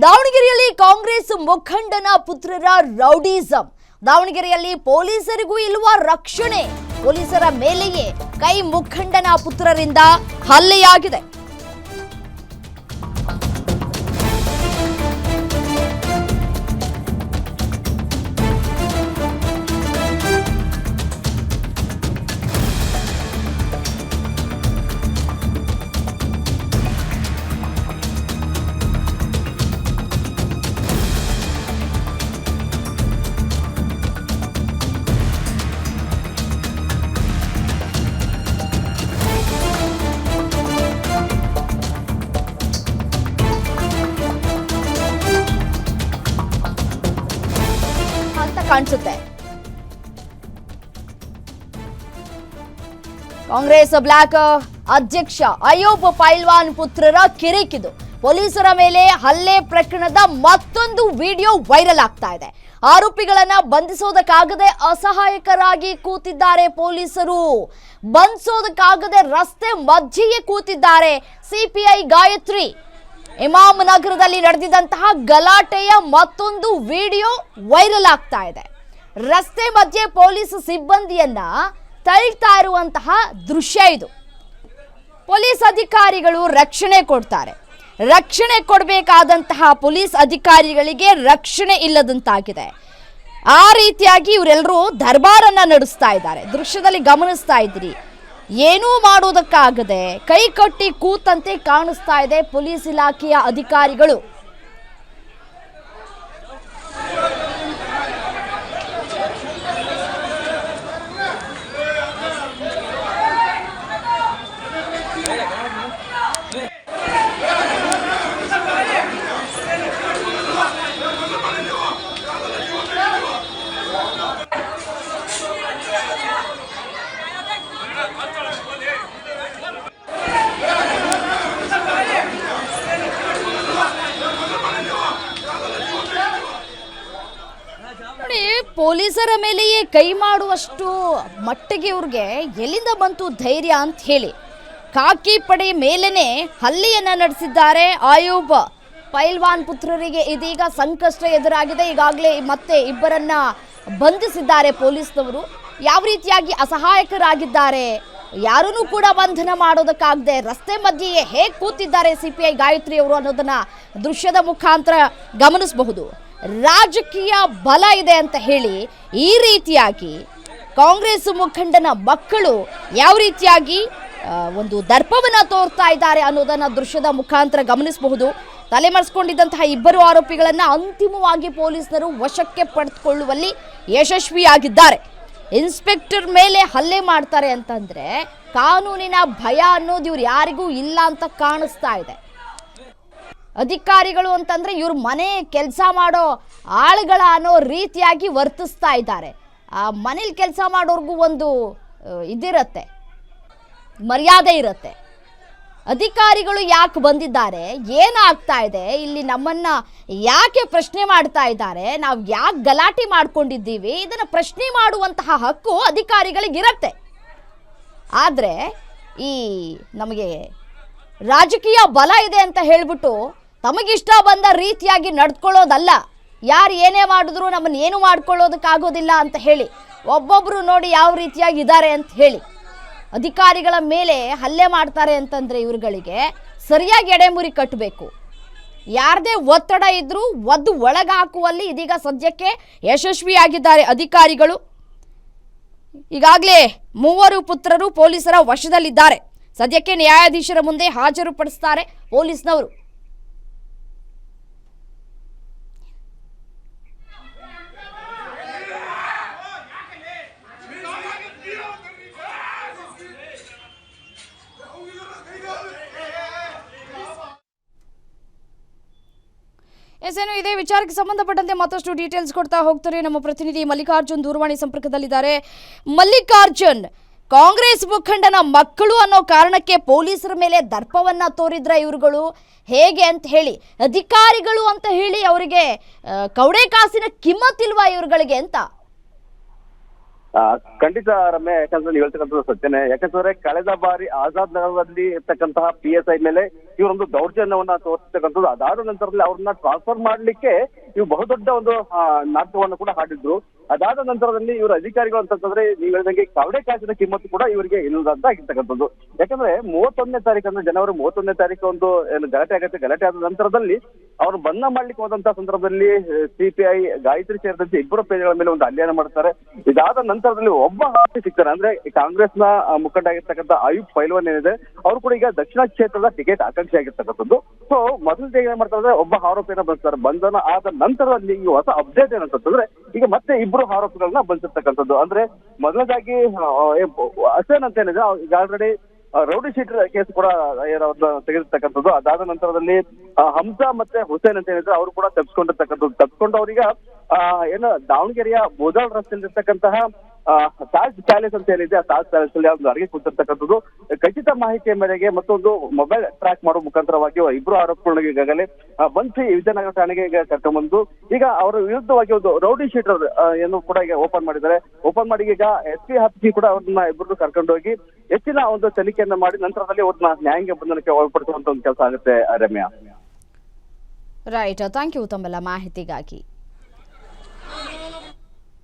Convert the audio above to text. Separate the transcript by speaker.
Speaker 1: ದಾವಣಗೆರೆಯಲ್ಲಿ ಕಾಂಗ್ರೆಸ್ ಮುಖಂಡನ ಪುತ್ರರ ರೌಡಿಸಂ. ದಾವಣಗೆರೆಯಲ್ಲಿ ಪೊಲೀಸರಿಗೂ ಇಲ್ವಾ ರಕ್ಷಣೆ? ಪೊಲೀಸರ ಮೇಲೆಯೇ ಕೈ ಮುಖಂಡನ ಪುತ್ರರಿಂದ ಹಲ್ಲೆಯಾಗಿದೆ. ಕಾಣಿಸುತ್ತೆ. ಕಾಂಗ್ರೆಸ್ ಬ್ಲಾಕ್ ಅಧ್ಯಕ್ಷ ಅಯೂಬ್ ಪೈಲ್ವಾನ್ ಪುತ್ರರ ಕಿರಿಕಿದು. ಪೊಲೀಸರ ಮೇಲೆ ಹಲ್ಲೆ ಪ್ರಕರಣದ ಮತ್ತೊಂದು ವಿಡಿಯೋ ವೈರಲ್ ಆಗ್ತಾ ಇದೆ. ಆರೋಪಿಗಳನ್ನ ಬಂಧಿಸೋದಕ್ಕಾಗದೆ ಅಸಹಾಯಕರಾಗಿ ಕೂತಿದ್ದಾರೆ ಪೊಲೀಸರು. ಬಂಧಿಸೋದಕ್ಕಾಗದೆ ರಸ್ತೆ ಮಧ್ಯೆಯೇ ಕೂತಿದ್ದಾರೆ ಸಿಪಿಐ ಗಾಯತ್ರಿ. ಇಮಾಮ್ ನಗರದಲ್ಲಿ ನಡೆದಿದ್ದಂತಹ ಗಲಾಟೆಯ ಮತ್ತೊಂದು ವಿಡಿಯೋ ವೈರಲ್ ಆಗ್ತಾ ಇದೆ. ರಸ್ತೆ ಮಧ್ಯೆ ಪೊಲೀಸ್ ಸಿಬ್ಬಂದಿಯನ್ನ ತಳ್ತಾ ಇರುವಂತಹ ದೃಶ್ಯ ಇದು. ಪೊಲೀಸ್ ಅಧಿಕಾರಿಗಳು ರಕ್ಷಣೆ ಕೊಡ್ತಾರೆ. ರಕ್ಷಣೆ ಕೊಡಬೇಕಾದಂತಹ ಪೊಲೀಸ್ ಅಧಿಕಾರಿಗಳಿಗೆ ರಕ್ಷಣೆ ಇಲ್ಲದಂತಾಗಿದೆ. ಆ ರೀತಿಯಾಗಿ ಇವರೆಲ್ಲರೂ ದರ್ಬಾರನ್ನ ನಡೆಸ್ತಾ ಇದ್ದಾರೆ. ದೃಶ್ಯದಲ್ಲಿ ಗಮನಿಸ್ತಾ ಇದ್ದೀರಿ. ಏನೂ ಮಾಡೋದಕ್ಕಾಗದೆ ಕೈ ಕಟ್ಟಿ ಕೂತಂತೆ ಕಾಣಿಸ್ತಾ ಇದೆ ಪೊಲೀಸ್ ಇಲಾಖೆಯ ಅಧಿಕಾರಿಗಳು. ಪೊಲೀಸರ ಮೇಲೆಯೇ ಕೈ ಮಾಡುವಷ್ಟು ಮಟ್ಟಿಗೆ ಇವ್ರಿಗೆ ಎಲ್ಲಿಂದ ಬಂತು ಧೈರ್ಯ ಅಂತ ಹೇಳಿ ಖಾಕಿ ಪಡೆ ಮೇಲೇನೆ ಹಲ್ಲೆಯನ್ನ ನಡೆಸಿದ್ದಾರೆ ಅಯೂಬ್ ಪೈಲ್ವಾನ್ ಪುತ್ರರಿಗೆ. ಇದೀಗ ಸಂಕಷ್ಟ ಎದುರಾಗಿದೆ. ಈಗಾಗಲೇ ಮತ್ತೆ ಇಬ್ಬರನ್ನ ಬಂಧಿಸಿದ್ದಾರೆ ಪೊಲೀಸ್ನವರು. ಯಾವ ರೀತಿಯಾಗಿ ಅಸಹಾಯಕರಾಗಿದ್ದಾರೆ, ಯಾರನ್ನೂ ಕೂಡ ಬಂಧನ ಮಾಡೋದಕ್ಕಾಗದೆ ರಸ್ತೆ ಮಧ್ಯೆಯೇ ಹೇಗೆ ಕೂತಿದ್ದಾರೆ ಸಿಪಿಐ ಗಾಯತ್ರಿ ಅವರು ಅನ್ನೋದನ್ನ ದೃಶ್ಯದ ಮುಖಾಂತರ ಗಮನಿಸಬಹುದು. ರಾಜಕೀಯ ಬಲ ಇದೆ ಅಂತ ಹೇಳಿ ಈ ರೀತಿಯಾಗಿ ಕಾಂಗ್ರೆಸ್ ಮುಖಂಡನ ಮಕ್ಕಳು ಯಾವ ರೀತಿಯಾಗಿ ಒಂದು ದರ್ಪವನ್ನ ತೋರ್ತಾ ಇದ್ದಾರೆ ಅನ್ನೋದನ್ನ ದೃಶ್ಯದ ಮುಖಾಂತರ ಗಮನಿಸಬಹುದು. ತಲೆಮರೆಸಿಕೊಂಡಿದ್ದಂತಹ ಇಬ್ಬರು ಆರೋಪಿಗಳನ್ನ ಅಂತಿಮವಾಗಿ ಪೊಲೀಸರು ವಶಕ್ಕೆ ಪಡೆದುಕೊಳ್ಳುವಲ್ಲಿ ಯಶಸ್ವಿಯಾಗಿದ್ದಾರೆ. ಇನ್ಸ್ಪೆಕ್ಟರ್ ಮೇಲೆ ಹಲ್ಲೆ ಮಾಡ್ತಾರೆ ಅಂತಂದ್ರೆ ಕಾನೂನಿನ ಭಯ ಅನ್ನೋದು ಇವ್ರು ಯಾರಿಗೂ ಇಲ್ಲ ಅಂತ ಕಾಣಿಸ್ತಾ ಇದೆ. ಅಧಿಕಾರಿಗಳು ಅಂತಂದ್ರೆ ಇವ್ರ ಮನೆ ಕೆಲಸ ಮಾಡೋ ಆಳುಗಳ ಅನ್ನೋ ರೀತಿಯಾಗಿ ವರ್ತಿಸ್ತಾ ಇದ್ದಾರೆ. ಆ ಮನೇಲಿ ಕೆಲಸ ಮಾಡೋರ್ಗೂ ಒಂದು ಇದಿರತ್ತೆ, ಮರ್ಯಾದೆ ಇರುತ್ತೆ. ಅಧಿಕಾರಿಗಳು ಯಾಕೆ ಬಂದಿದ್ದಾರೆ, ಏನಾಗ್ತಾ ಇದೆ ಇಲ್ಲಿ, ನಮ್ಮನ್ನ ಯಾಕೆ ಪ್ರಶ್ನೆ ಮಾಡ್ತಾ ಇದ್ದಾರೆ, ನಾವು ಯಾಕೆ ಗಲಾಟೆ ಮಾಡ್ಕೊಂಡಿದ್ದೀವಿ, ಇದನ್ನ ಪ್ರಶ್ನೆ ಮಾಡುವಂತಹ ಹಕ್ಕು ಅಧಿಕಾರಿಗಳಿಗಿರತ್ತೆ. ಆದರೆ ಈ ನಮಗೆ ರಾಜಕೀಯ ಬಲ ಇದೆ ಅಂತ ಹೇಳ್ಬಿಟ್ಟು ತಮಗಿಷ್ಟ ಬಂದ ರೀತಿಯಾಗಿ ನಡ್ಕೊಳ್ಳೋದಲ್ಲ. ಯಾರು ಏನೇ ಮಾಡಿದ್ರು ನಮ್ಮನ್ನು ಏನು ಮಾಡ್ಕೊಳ್ಳೋದಕ್ಕಾಗೋದಿಲ್ಲ ಅಂತ ಹೇಳಿ ಒಬ್ಬೊಬ್ಬರು ನೋಡಿ ಯಾವ ರೀತಿಯಾಗಿ ಇದ್ದಾರೆ ಅಂತ ಹೇಳಿ ಅಧಿಕಾರಿಗಳ ಮೇಲೆ ಹಲ್ಲೆ ಮಾಡ್ತಾರೆ ಅಂತಂದರೆ ಇವ್ರುಗಳಿಗೆ ಸರಿಯಾಗಿ ಎಡೆಮುರಿ ಕಟ್ಟಬೇಕು. ಯಾರದೇ ಒತ್ತಡ ಇದ್ರೂ ಒದ್ದು ಒಳಗಾಕುವಲ್ಲಿ ಇದೀಗ ಸದ್ಯಕ್ಕೆ ಯಶಸ್ವಿಯಾಗಿದ್ದಾರೆ ಅಧಿಕಾರಿಗಳು. ಈಗಾಗಲೇ 3 ಪುತ್ರರು ಪೊಲೀಸರ ವಶದಲ್ಲಿದ್ದಾರೆ. ಸದ್ಯಕ್ಕೆ ನ್ಯಾಯಾಧೀಶರ ಮುಂದೆ ಹಾಜರುಪಡಿಸ್ತಾರೆ ಪೊಲೀಸ್ನವರು. ಏನು ಇದೇ ವಿಚಾರಕ್ಕೆ ಸಂಬಂಧಪಟ್ಟಂತೆ ಮತ್ತಷ್ಟು ಡೀಟೇಲ್ಸ್ ಕೊಡ್ತಾ ಹೋಗ್ತಾರೆ ನಮ್ಮ ಪ್ರತಿನಿಧಿ ಮಲ್ಲಿಕಾರ್ಜುನ್ ದೂರವಾಣಿ ಸಂಪರ್ಕದಲ್ಲಿದ್ದಾರೆ. ಮಲ್ಲಿಕಾರ್ಜುನ್, ಕಾಂಗ್ರೆಸ್ ಮುಖಂಡನ ಮಕ್ಕಳು ಅನ್ನೋ ಕಾರಣಕ್ಕೆ ಪೊಲೀಸರ ಮೇಲೆ ದರ್ಪವನ್ನ ತೋರಿದ್ರ ಇವರುಗಳು ಹೇಗೆ ಅಂತ ಹೇಳಿ, ಅಧಿಕಾರಿಗಳು ಅಂತ ಹೇಳಿ ಅವರಿಗೆ ಕವಡೆ ಕಾಸಿನ ಕಿಮ್ಮತ್ತಿಲ್ವಾ ಇವರುಗಳಿಗೆ ಅಂತ?
Speaker 2: ಖಂಡಿತ ರಮ್ಯ, ಯಾಕಂದ್ರೆ ನೀವು ಹೇಳ್ತಕ್ಕಂಥದ್ದು ಸತ್ಯನೇ. ಯಾಕಂತಂದ್ರೆ ಕಳೆದ ಬಾರಿ ಆಜಾದ್ ನಗರದಲ್ಲಿ ಇರ್ತಕ್ಕಂತಹ PSI ಮೇಲೆ ಇವರೊಂದು ದೌರ್ಜನ್ಯವನ್ನ ತೋರಿಸ್ತಕ್ಕಂಥದ್ದು, ಅದಾದ ನಂತರದಲ್ಲಿ ಅವ್ರನ್ನ ಟ್ರಾನ್ಸ್ಫರ್ ಮಾಡ್ಲಿಕ್ಕೆ ಇವು ಬಹುದೊಡ್ಡ ಒಂದು ನಾಟಕವನ್ನು ಕೂಡ ಹಾಡಿದ್ರು. ಅದಾದ ನಂತರದಲ್ಲಿ ಇವರ ಅಧಿಕಾರಿಗಳು ಅಂತಂದ್ರೆ ನೀವು ಹೇಳಿದಂಗೆ ಕವಡೆ ಕಾಸಿನ ಕಿಮ್ಮತ್ತು ಕೂಡ ಇವರಿಗೆ ಇಲ್ಲದಂತ ಆಗಿರ್ತಕ್ಕಂಥದ್ದು. ಯಾಕಂದ್ರೆ 31ನೇ ತಾರೀಕು ಅಂದ್ರೆ ಜನವರಿ 31ನೇ ತಾರೀಕು ಒಂದು ಏನು ಗಲಾಟೆ ಆಗುತ್ತೆ, ಗಲಾಟೆ ಆದ ನಂತರದಲ್ಲಿ ಅವರು ಬಂಧ ಮಾಡ್ಲಿಕ್ಕೆ ಹೋದಂತಹ ಸಂದರ್ಭದಲ್ಲಿ CPI ಗಾಯತ್ರಿ ಸೇರಿದಂತೆ ಇಬ್ಬರು ಪೇದೆಗಳ ಮೇಲೆ ಒಂದು ಹಲ್ಲೆಯನ್ನು ಮಾಡ್ತಾರೆ. ಇದಾದ ನಂತರದಲ್ಲಿ ಒಬ್ಬ ಆರೋಪಿ ಸಿಗ್ತಾರೆ. ಅಂದ್ರೆ ಕಾಂಗ್ರೆಸ್ನ ಮುಖಂಡ ಆಗಿರ್ತಕ್ಕಂಥ ಆಯುಬ್ ಪೈಲ್ವಾನ್ ಏನಿದೆ, ಅವರು ಕೂಡ ಈಗ ದಕ್ಷಿಣ ಕ್ಷೇತ್ರದ ಟಿಕೆಟ್ ಆಕಾಂಕ್ಷಿ ಆಗಿರ್ತಕ್ಕಂಥದ್ದು. ಸೊ ಮೊದಲು ಏನ್ ಮಾಡ್ತಾರೆ, ಒಬ್ಬ ಆರೋಪಿಯನ್ನ ಬಂಧಿಸ್ತಾರೆ. ಬಂಧನ ಆದ ನಂತರದಲ್ಲಿ ಈ ಹೊಸ ಅಪ್ಡೇಟ್ ಏನಂತಂದ್ರೆ ಈಗ ಮತ್ತೆ ಇಬ್ರು ಆರೋಪಿಗಳನ್ನ ಬಂಧಿಸಿರ್ತಕ್ಕಂಥದ್ದು. ಅಂದ್ರೆ ಮೊದಲದಾಗಿ ಹಸೇನ್ ಅಂತ ಏನಿದೆ, ಈಗ ಆಲ್ರೆಡಿ ರೌಡಿ ಶೀಟರ್ ಕೇಸ್ ಕೂಡ ತೆಗೆದಿರ್ತಕ್ಕಂಥದ್ದು. ಅದಾದ ನಂತರದಲ್ಲಿ ಹಂಸಾ ಮತ್ತೆ ಹುಸೇನ್ ಅಂತ ಏನಿದ್ರೆ ಅವರು ಕೂಡ ತಪ್ಪಿಸ್ಕೊಂಡಿರ್ತಕ್ಕಂಥದ್ದು. ತಪ್ಪಿಸ್ಕೊಂಡು ಅವ್ರೀಗ ಏನು ದಾವಣಗೆರೆಯ ಬೋದಾಳ್ ರಸ್ತೆಯಲ್ಲಿ ಇರ್ತಕ್ಕಂತಹ ತಾಜ್ ಪ್ಯಾಲೇಸ್ ಅಂತ ಏನಿದೆ, ಆ ತಾಜ್ ಪ್ಯಾಲೇಸ್ ಅಲ್ಲಿ ಒಂದು ಅಡಿಗೆ ಕೂತಿರ್ತಕ್ಕಂಥದ್ದು. ಖಚಿತ ಮಾಹಿತಿಯ ಮೇರೆಗೆ ಮತ್ತೊಂದು ಮೊಬೈಲ್ ಟ್ರ್ಯಾಕ್ ಮಾಡುವ ಮುಖಾಂತರವಾಗಿ ಇಬ್ರು ಆರೋಪಿಗಳಿಗೆ ಈಗಾಗಲೇ ಬಂಧಿ ವಿಜಯನಗರ ಠಾಣೆಗೆ ಈಗ ಕರ್ಕೊಂಡ್ಬಂದು ಈಗ ಅವರ ವಿರುದ್ಧವಾಗಿ ಒಂದು ರೌಡಿ ಶೀಟರ್ ಏನು ಕೂಡ ಈಗ ಓಪನ್ ಮಾಡಿದ್ದಾರೆ. ಓಪನ್ ಮಾಡಿ ಈಗ SP ಹತ್ತಿ ಕೂಡ ಅವ್ರನ್ನ ಇಬ್ಬರು ಕರ್ಕೊಂಡೋಗಿ ಹೆಚ್ಚಿನ ಒಂದು ತನಿಖೆಯನ್ನ ಮಾಡಿ ನಂತರದಲ್ಲಿ ಅವ್ರನ್ನ ನ್ಯಾಯಾಂಗ ಬಂಧನಕ್ಕೆ ಒಳಪಡಿಸುವಂತ ಒಂದು ಕೆಲಸ ಆಗುತ್ತೆ ರಮ್ಯಾ.
Speaker 1: ರೈಟ್, ಥ್ಯಾಂಕ್ ಯು ತಮ್ಮೆಲ್ಲ ಮಾಹಿತಿಗಾಗಿ.